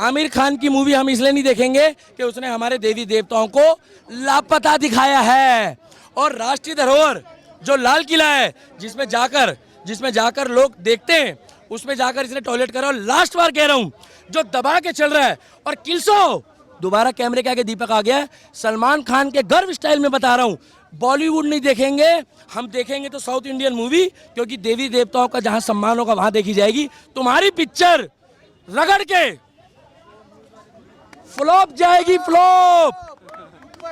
आमिर खान की मूवी हम इसलिए नहीं देखेंगे कि उसने हमारे देवी देवताओं को लापता दिखाया है। और राष्ट्रीय धरोहर जो लाल किला है, जिसमें जाकर लोग देखते हैं, उसमें जाकर इसने टॉयलेट करा। और लास्ट बार कह रहा हूं, जो दबा के चल रहा है। और किल्सो दोबारा कैमरे के आगे दीपक आ गया है। सलमान खान के गर्व स्टाइल में बता रहा हूं, बॉलीवुड नहीं देखेंगे, हम देखेंगे तो साउथ इंडियन मूवी, क्योंकि देवी देवताओं का जहां सम्मान होगा वहां देखी जाएगी। तुम्हारी पिक्चर रगड़ के फ्लॉप जाएगी, फ्लॉप।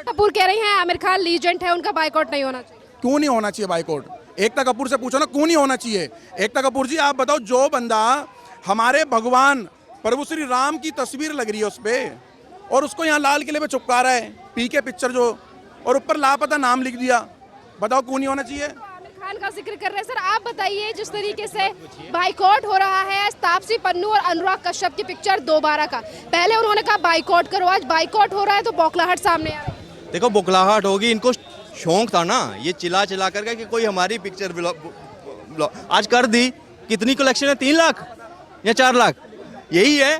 कपूर कह रही हैं आमिर खान लीजेंड है, उनका बाइकआउट नहीं होना चाहिए। क्यों नहीं होना चाहिए बाइकआउट? एकता कपूर से पूछो ना, क्यों नहीं होना चाहिए? एकता कपूर जी आप बताओ, जो बंदा हमारे भगवान प्रभु श्री राम की तस्वीर लग रही है उस पे, और उसको यहाँ लाल किले पे चिपका रहा है, पीके पिक्चर जो, और ऊपर लापता नाम लिख दिया, बताओ क्यों नहीं होना चाहिए? आमिर खान का जिक्र कर रहे हैं सर, आप बताइए जिस तरीके से बाइकआउट हो रहा है तापसी पन्नू और अनुराग कश्यप की पिक्चर दोबारा का, पहले उन्होंने कहा बाइकआउट करो, आज बाइकआउट हो रहा है तो बौखलाहट सामने आ रही है। देखो बौखलाहट होगी, इनको शौक था ना ये चिल्ला चिल्ला करके कि कोई हमारी पिक्चर आज कर दी। कितनी कलेक्शन है? 3 लाख या 4 लाख, यही है।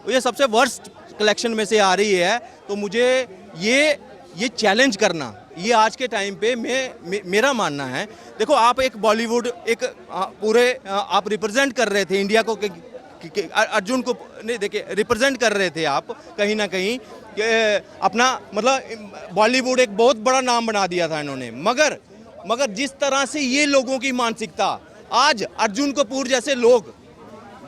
ये सबसे वर्स्ट कलेक्शन में से आ रही है। तो मुझे ये चैलेंज करना, ये आज के टाइम पे मेरा मानना है। देखो आप एक बॉलीवुड एक पूरे आप रिप्रेजेंट कर रहे थे इंडिया को, अर्जुन को नहीं देखिए रिप्रेजेंट कर रहे थे आप कहीं ना कहीं कि अपना मतलब बॉलीवुड एक बहुत बड़ा नाम बना दिया था इन्होंने। मगर जिस तरह से ये लोगों की मानसिकता, आज अर्जुन कपूर जैसे लोग,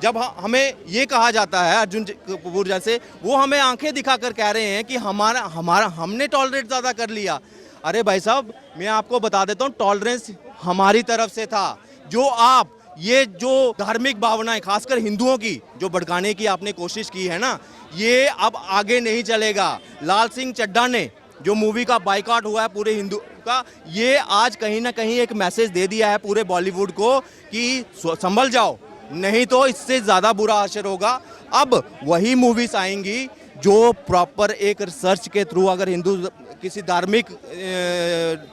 जब हमें ये कहा जाता है अर्जुन कपूर जैसे, वो हमें आंखें दिखाकर कह रहे हैं कि हमने टॉलरेट ज़्यादा कर लिया। अरे भाई साहब मैं आपको बता देता हूँ, टॉलरेंस हमारी तरफ से था। जो आप ये जो धार्मिक भावनाएं खासकर हिंदुओं की जो भड़काने की आपने कोशिश की है ना, ये अब आगे नहीं चलेगा। लाल सिंह चड्ढा ने जो मूवी का बाइकआउट हुआ है पूरे हिंदू का, ये आज कहीं ना कहीं एक मैसेज दे दिया है पूरे बॉलीवुड को कि संभल जाओ, नहीं तो इससे ज़्यादा बुरा असर होगा। अब वही मूवीज आएंगी जो प्रॉपर एक रिसर्च के थ्रू, अगर हिंदू किसी धार्मिक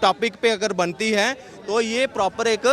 टॉपिक पे अगर बनती है तो ये प्रॉपर एक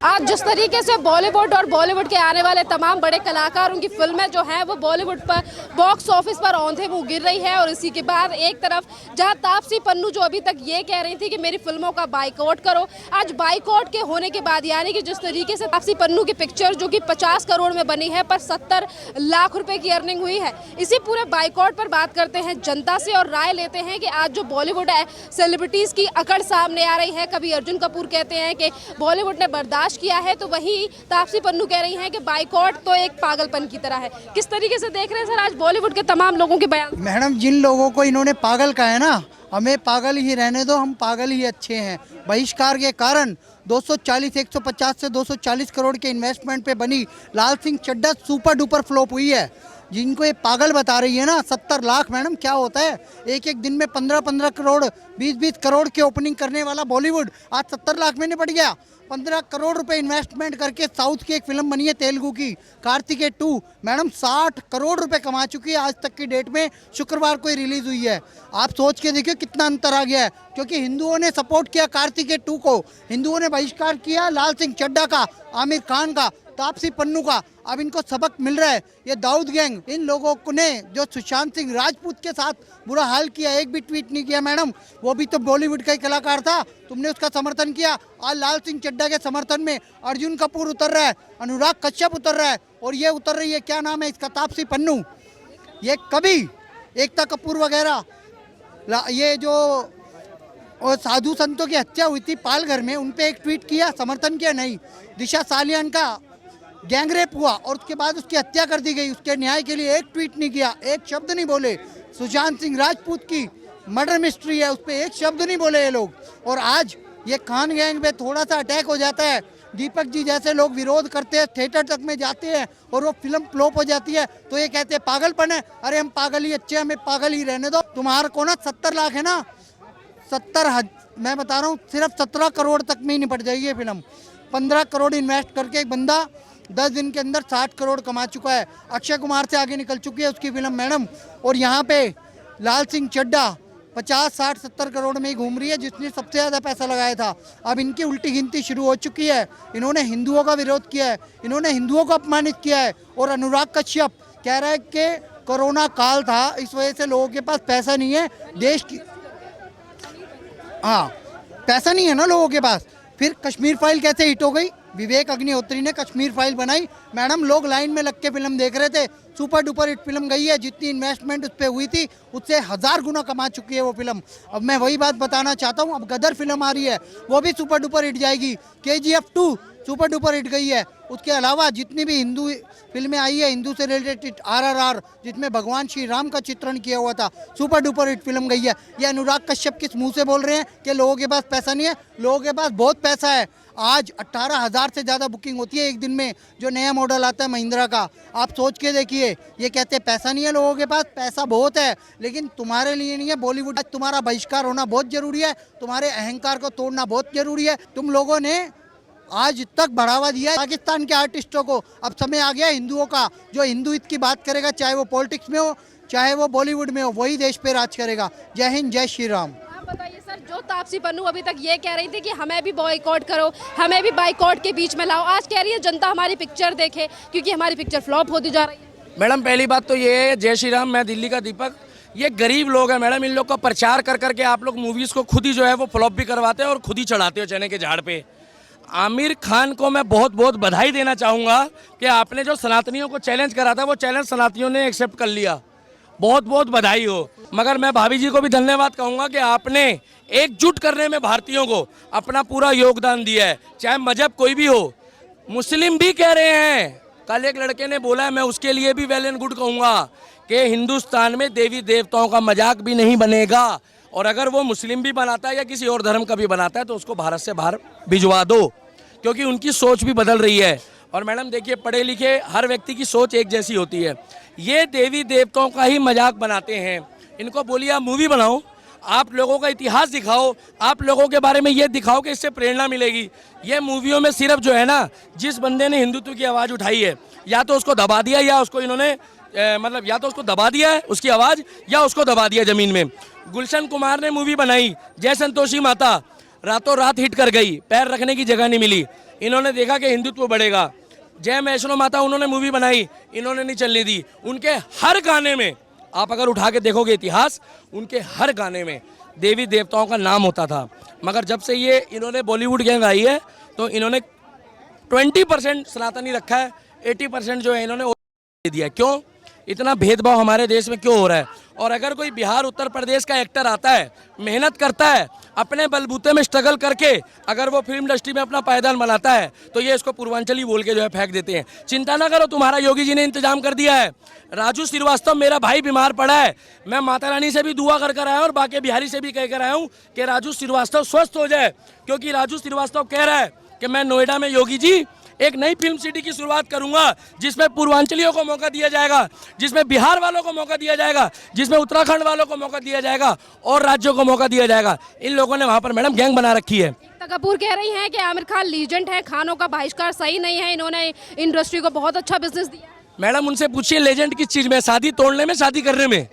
आज जिस तरीके से बॉलीवुड और बॉलीवुड के आने वाले तमाम बड़े कलाकार, उनकी फिल्में जो हैं वो बॉलीवुड पर बॉक्स ऑफिस पर औंधे मुंह गिर रही है। और इसी के बाद एक तरफ जहां तापसी पन्नू जो अभी तक ये कह रही थी कि मेरी फिल्मों का बाइकआउट करो, आज बाइकआउट के होने के बाद यानी कि जिस तरीके से तापसी पन्नू की पिक्चर जो कि 50 करोड़ में बनी है पर 70 लाख रुपए की अर्निंग हुई है। इसी पूरे बाइकआउट पर बात करते हैं जनता से और राय लेते हैं कि आज जो बॉलीवुड है सेलिब्रिटीज की अकड़ सामने आ रही है। कभी अर्जुन कपूर कहते हैं कि बॉलीवुड ने बर्दाश्त किया है, तो वही तापसी पन्नू कह रही हैं कि बाइकआउट तो एक पागलपन की तरह है। किस तरीके से देख रहे हैं सर आज बॉलीवुड के तमाम लोगों के बयान? मैडम जिन लोगों को इन्होंने पागल कहा है ना, हमें पागल ही रहने दो, हम पागल ही अच्छे हैं। बहिष्कार के कारण 150 से 240 करोड़ के इन्वेस्टमेंट पे बनी Lal Singh Chaddha super duper flop हुई है। जिनको ये पागल बता रही है ना, 70 लाख मैडम क्या होता है? एक दिन में 15 करोड़ 20 करोड़ की ओपनिंग करने वाला बॉलीवुड आज 70 लाख में निपट गया। 15 करोड़ रुपए इन्वेस्टमेंट करके साउथ की एक फिल्म बनी है तेलुगु की कार्तिकेय 2, मैडम 60 करोड़ रुपए कमा चुकी है आज तक की डेट में, शुक्रवार को ही रिलीज हुई है। आप सोच के देखिए कितना अंतर आ गया है, क्योंकि हिंदुओं ने सपोर्ट किया कार्तिकेय 2 को, हिंदुओं ने बहिष्कार किया लाल सिंह चड्ढा का, आमिर खान का, तापसी पन्नू का। अब इनको सबक मिल रहा है। ये दाऊद गैंग, इन लोगों ने जो सुशांत सिंह राजपूत के साथ बुरा हाल किया, एक भी ट्वीट नहीं किया मैडम, वो भी तो बॉलीवुड का ही कलाकार था, तुमने उसका समर्थन किया। आज लाल सिंह चड्ढा के समर्थन में अर्जुन कपूर उतर रहा है, अनुराग कश्यप उतर रहा है, और ये उतर रही है, क्या नाम है इसका, तापसी पन्नू। ये कभी एकता कपूर वगैरह, ये जो और साधु संतों की हत्या हुई थी पालघर में, उन पे एक ट्वीट किया, समर्थन किया? नहीं। दिशा सालियान का गैंगरेप हुआ और उसके बाद उसकी हत्या कर दी गई, उसके न्याय के लिए एक ट्वीट नहीं किया, एक शब्द नहीं बोले। सुशांत सिंह राजपूत की मर्डर मिस्ट्री है, उस पर एक शब्द नहीं बोले ये लोग। और आज ये खान गैंग पे थोड़ा सा अटैक हो जाता है, दीपक जी जैसे लोग विरोध करते हैं, थिएटर तक में जाते हैं और वो फिल्म फ्लॉप हो जाती है तो ये कहते हैं पागलपन है। अरे हम पागल ही अच्छे, हमें पागल ही रहने दो। तुम्हारा को ना 70 लाख है ना, 70 मैं बता रहा हूँ सिर्फ 17 करोड़ तक में ही निपट जाएगी ये फिल्म। 15 करोड़ इन्वेस्ट करके एक बंदा 10 दिन के अंदर 60 करोड़ कमा चुका है, अक्षय कुमार से आगे निकल चुकी है उसकी फिल्म मैडम। और यहाँ पे लाल सिंह चड्ढा 50, 60, 70 करोड़ में ही घूम रही है, जिसने सबसे ज़्यादा पैसा लगाया था। अब इनकी उल्टी गिनती शुरू हो चुकी है। इन्होंने हिंदुओं का विरोध किया है, इन्होंने हिंदुओं को अपमानित किया है। और अनुराग कश्यप कह रहा है कि कोरोना काल था, इस वजह से लोगों के पास पैसा नहीं है, देश की, हाँ पैसा नहीं है ना लोगों के पास। फिर कश्मीर फाइल कैसे हिट हो गई? विवेक अग्निहोत्री ने कश्मीर फाइल बनाई मैडम, लोग लाइन में लग के फिल्म देख रहे थे, सुपर डुपर हिट फिल्म गई है, जितनी इन्वेस्टमेंट उस पर हुई थी उससे 1000 गुना कमा चुकी है वो फिल्म। अब मैं वही बात बताना चाहता हूँ, अब गदर फिल्म आ रही है, वो भी सुपर डुपर हिट जाएगी। KGF 2 सुपर डुपर हिट गई है। उसके अलावा जितनी भी हिंदू फिल्में आई है, हिंदू से रिलेटेड RRR, जिसमें भगवान श्री राम का चित्रण किया हुआ था, सुपर डुपर हिट फिल्म गई है। ये अनुराग कश्यप किस मुंह से बोल रहे हैं कि लोगों के पास पैसा नहीं है? लोगों के पास बहुत पैसा है। आज 18,000 से ज़्यादा बुकिंग होती है एक दिन में, जो नया मॉडल आता है महिंद्रा का। आप सोच के देखिए, ये कहते हैं पैसा नहीं है लोगों के पास, पैसा बहुत है, लेकिन तुम्हारे लिए नहीं है। बॉलीवुड, आज तुम्हारा बहिष्कार होना बहुत जरूरी है, तुम्हारे अहंकार को तोड़ना बहुत जरूरी है। तुम लोगों ने आज तक बढ़ावा दिया है पाकिस्तान के आर्टिस्टों को, अब समय आ गया हिंदुओं का। जो हिंदुत्व की बात करेगा, चाहे वो पॉलिटिक्स में हो, चाहे वो बॉलीवुड में हो, वही देश पे राज करेगा। जय हिंद, जय श्री राम। आप बताइए सर, जो तापसी पन्नू अभी तक ये कह रही थी कि हमें भी बॉयकॉट करो, हमें भी बाइकॉट के बीच में लाओ, आज कह रही है जनता हमारी पिक्चर देखे क्योंकि हमारी पिक्चर फ्लॉप होती जा रही है। मैडम पहली बात तो ये है, जय श्री राम, मैं दिल्ली का दीपक। ये गरीब लोग हैं मैडम, इन लोग का प्रचार कर करके आप लोग मूवीज़ को खुद ही जो है वो फ्लॉप भी करवाते हैं और खुद ही चढ़ाते हो चने के झाड़ पे। आमिर खान को मैं बहुत बहुत बधाई देना चाहूँगा कि आपने जो सनातनियों को चैलेंज करा था, वो चैलेंज सनातनियों ने एक्सेप्ट कर लिया। बहुत बहुत बधाई हो। मगर मैं भाभी जी को भी धन्यवाद कहूँगा कि आपने एकजुट करने में भारतीयों को अपना पूरा योगदान दिया है, चाहे मजहब कोई भी हो। मुस्लिम भी कह रहे हैं, कल एक लड़के ने बोला है, मैं उसके लिए भी वेल एंड गुड कहूँगा कि हिंदुस्तान में देवी देवताओं का मजाक भी नहीं बनेगा, और अगर वो मुस्लिम भी बनाता है या किसी और धर्म का भी बनाता है तो उसको भारत से बाहर भिजवा दो, क्योंकि उनकी सोच भी बदल रही है। और मैडम देखिए, पढ़े लिखे हर व्यक्ति की सोच एक जैसी होती है। ये देवी देवताओं का ही मजाक बनाते हैं। इनको बोलिए आप मूवी बनाओ, आप लोगों का इतिहास दिखाओ, आप लोगों के बारे में ये दिखाओ कि इससे प्रेरणा मिलेगी। ये मूवियों में सिर्फ जो है ना, जिस बंदे ने हिंदुत्व की आवाज़ उठाई है, या तो उसको दबा दिया, या उसको इन्होंने मतलब या तो उसको दबा दिया है उसकी आवाज़, या उसको दबा दिया ज़मीन में। गुलशन कुमार ने मूवी बनाई जय संतोषी माता, रातों रात हिट कर गई, पैर रखने की जगह नहीं मिली। इन्होंने देखा कि हिंदुत्व बढ़ेगा। जय वैष्णो माता उन्होंने मूवी बनाई, इन्होंने नहीं चलने दी। उनके हर गाने में आप अगर उठा के देखोगे इतिहास, उनके हर गाने में देवी देवताओं का नाम होता था। मगर जब से ये इन्होंने बॉलीवुड गैंग आई है, तो इन्होंने 20% सनातनी रखा है, 80% जो है इन्होंने दे दिया। क्यों इतना भेदभाव हमारे देश में क्यों हो रहा है? और अगर कोई बिहार उत्तर प्रदेश का एक्टर आता है, मेहनत करता है, अपने बलबूते में स्ट्रगल करके अगर वो फिल्म इंडस्ट्री में अपना पायदान बनाता है, तो ये इसको पूर्वांचली बोल के जो है फेंक देते हैं। चिंता ना करो, तुम्हारा योगी जी ने इंतजाम कर दिया है। राजू श्रीवास्तव मेरा भाई बीमार पड़ा है, मैं माता रानी से भी दुआ कर कर आया हूँ और बाकी बिहारी से भी कह कर आया हूँ कि राजू श्रीवास्तव स्वस्थ हो जाए, क्योंकि राजू श्रीवास्तव कह रहा है कि मैं नोएडा में योगी जी एक नई फिल्म सिटी की शुरुआत करूंगा, जिसमें पूर्वांचलियों को मौका दिया जाएगा, जिसमें बिहार वालों को मौका दिया जाएगा, जिसमें उत्तराखंड वालों को मौका दिया जाएगा और राज्यों को मौका दिया जाएगा। इन लोगों ने वहां पर मैडम गैंग बना रखी है। एकता कपूर कह रही हैं कि आमिर खान लीजेंड है, खानों का बहिष्कार सही नहीं है, इन्होंने इंडस्ट्री को बहुत अच्छा बिजनेस दिया। मैडम उनसे पूछिए लेजेंड किस चीज में? शादी तोड़ने में, शादी करने में।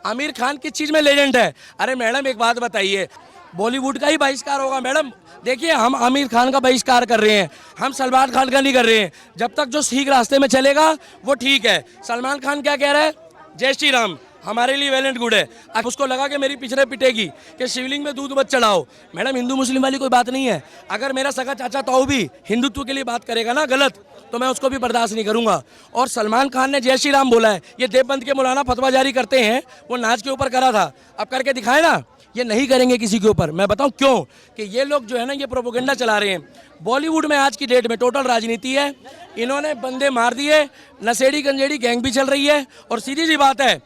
आमिर खान किस चीज में लेजेंड है? अरे मैडम एक बात बताइए, बॉलीवुड का ही बहिष्कार होगा मैडम? देखिए, हम आमिर खान का बहिष्कार कर रहे हैं, हम सलमान खान का नहीं कर रहे हैं। जब तक जो ठीक रास्ते में चलेगा वो ठीक है। सलमान खान क्या कह रहा है? जय श्री राम, हमारे लिए वेल एंड गुड है। अब उसको लगा कि मेरी पिछड़े पिटेगी कि शिवलिंग में दूध मत चढ़ाओ। मैडम हिंदू मुस्लिम वाली कोई बात नहीं है। अगर मेरा सगा चाचा ताऊ भी हिंदुत्व के लिए बात करेगा ना गलत, तो मैं उसको भी बर्दाश्त नहीं करूंगा। और सलमान खान ने जय श्री राम बोला है, ये देवबंद के मौलाना फतवा जारी करते हैं, वो नाच के ऊपर करा था, अब करके दिखाए ना। ये नहीं करेंगे किसी के ऊपर। मैं बताऊं क्यों? कि ये लोग जो है ना, ये प्रोपोगेंडा चला रहे हैं। बॉलीवुड में आज की डेट में टोटल राजनीति है। इन्होंने बंदे मार दिए, नशेड़ी गंजेड़ी गैंग भी चल रही है। और सीधी सी बात है,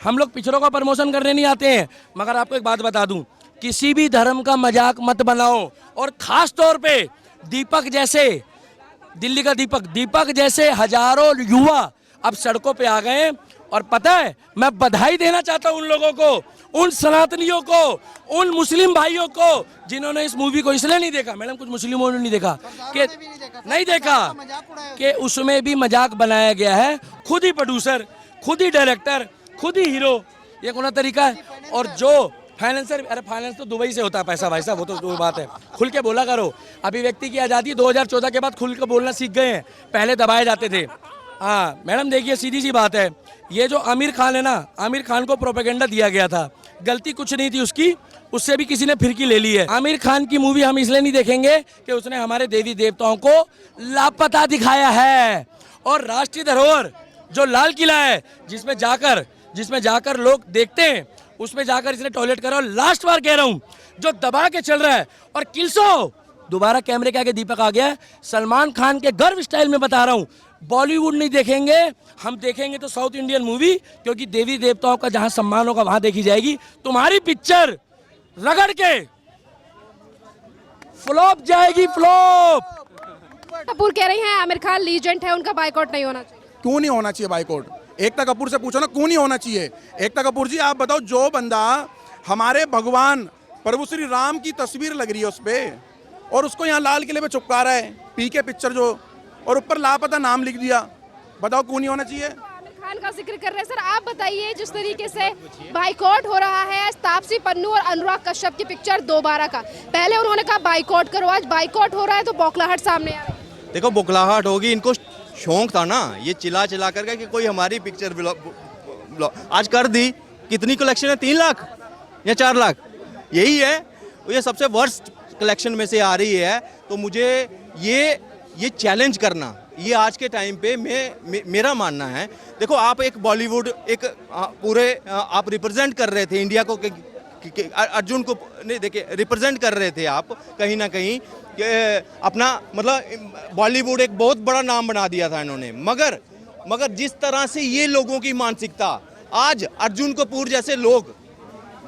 हम लोग पिछड़ों का प्रमोशन करने नहीं आते हैं, मगर आपको एक बात बता दूं, किसी भी धर्म का मजाक मत बनाओ। और खास तौर पे दीपक जैसे, दिल्ली का दीपक जैसे हजारों युवा अब सड़कों पे आ गए। और पता है, मैं बधाई देना चाहता हूं उन लोगों को, उन सनातनियों को, उन मुस्लिम भाइयों को जिन्होंने इस मूवी को इसलिए नहीं देखा। मैडम कुछ मुस्लिमों ने नहीं देखा कि नहीं देखा कि उसमें भी मजाक बनाया गया है। खुद ही प्रोड्यूसर, खुद ही डायरेक्टर, खुद ही हीरो, ये कौन तरीका है? और जो फाइनेंसर, अरे फाइनेंस तो दुबई से होता है पैसा भाई साहब, वो तो बात है। खुल के बोला करो। अभिव्यक्ति की आज़ादी 2014 के बाद खुल के बोलना सीख गए हैं, पहले दबाए जाते थे। हाँ मैडम देखिए सीधी सी बात है, ये जो आमिर खान है ना, आमिर खान को प्रोपेगेंडा दिया गया था, गलती कुछ नहीं थी उसकी, उससे भी किसी ने फिरकी ले ली है। आमिर खान की मूवी हम इसलिए नहीं देखेंगे कि उसने हमारे देवी देवताओं को लापता दिखाया है। और राष्ट्रीय धरोहर जो लाल किला है, जिसमें जाकर लोग देखते हैं, उसमें जाकर इसने टॉयलेट करा। और लास्ट बार कह रहा हूं, जो दबा के चल रहा है। और किल्सो दोबारा कैमरे के आगे दीपक आ गया है, सलमान खान के गर्व स्टाइल में बता रहा हूं, बॉलीवुड नहीं देखेंगे, हम देखेंगे तो साउथ इंडियन मूवी, क्योंकि देवी देवताओं का जहां सम्मान होगा वहां देखी जाएगी। तुम्हारी पिक्चर रगड़ के फ्लॉप जाएगी, फ्लॉप। कपूर कह रही हैं आमिर खान लीजेंड है, उनका बाइकआउट नहीं होना चाहिए। क्यों नहीं होना चाहिए बाइकआउट? एकता कपूर से पूछो ना, क्यों नहीं होना चाहिए? एकता कपूर जी आप बताओ, जो बंदा हमारे भगवान प्रभु श्री राम की तस्वीर लग रही है उस पे, और उसको यहाँ लाल किले पे चिपका रहा है, पीके पिक्चर जो, और ऊपर लापता नाम लिख दिया, बताओ क्यों नहीं होना चाहिए? आमिर खान का जिक्र कर रहे हैं सर, आप बताइए जिस तरीके से बाइकआउट हो रहा है तापसी पन्नू और अनुराग कश्यप की पिक्चर दोबारा का, पहले उन्होंने कहा बाइकआउट करो, आज बाइकआउट हो रहा है तो बौखलाहट सामने आ रही है। देखो बौखलाहट होगी, इनको शौक था ना ये चिल्ला चिल्ला करके कि कोई हमारी पिक्चर आज कर दी। कितनी कलेक्शन है, 3 लाख या 4 लाख? यही है, ये सबसे वर्स्ट कलेक्शन में से आ रही है। तो मुझे ये चैलेंज करना, ये आज के टाइम पे मेरा मानना है। देखो आप एक बॉलीवुड एक पूरे आप रिप्रेजेंट कर रहे थे इंडिया को, अर्जुन को नहीं देखिए रिप्रेजेंट कर रहे थे आप कहीं ना कहीं, अपना मतलब बॉलीवुड एक बहुत बड़ा नाम बना दिया था इन्होंने। मगर जिस तरह से ये लोगों की मानसिकता, आज अर्जुन कपूर जैसे लोग,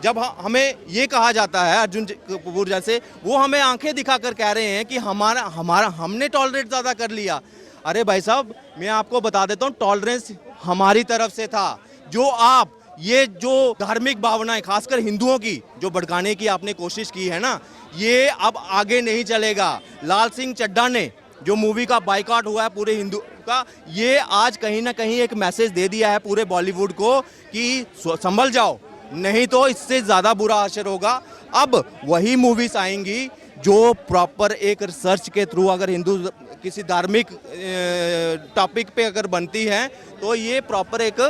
जब हमें ये कहा जाता है अर्जुन कपूर जैसे, वो हमें आंखें दिखाकर कह रहे हैं कि हमारा हमने टॉलरेट ज़्यादा कर लिया। अरे भाई साहब मैं आपको बता देता हूँ, टॉलरेंस हमारी तरफ से था। जो आप ये जो धार्मिक भावनाएं खासकर हिंदुओं की जो भड़काने की आपने कोशिश की है ना, ये अब आगे नहीं चलेगा। लाल सिंह चड्ढा ने जो मूवी का बाइकआउट हुआ है पूरे हिंदू का, ये आज कहीं ना कहीं एक मैसेज दे दिया है पूरे बॉलीवुड को कि संभल जाओ, नहीं तो इससे ज़्यादा बुरा असर होगा। अब वही मूवीज आएंगी जो प्रॉपर एक रिसर्च के थ्रू, अगर हिंदू किसी धार्मिक टॉपिक पे अगर बनती हैं तो ये प्रॉपर एक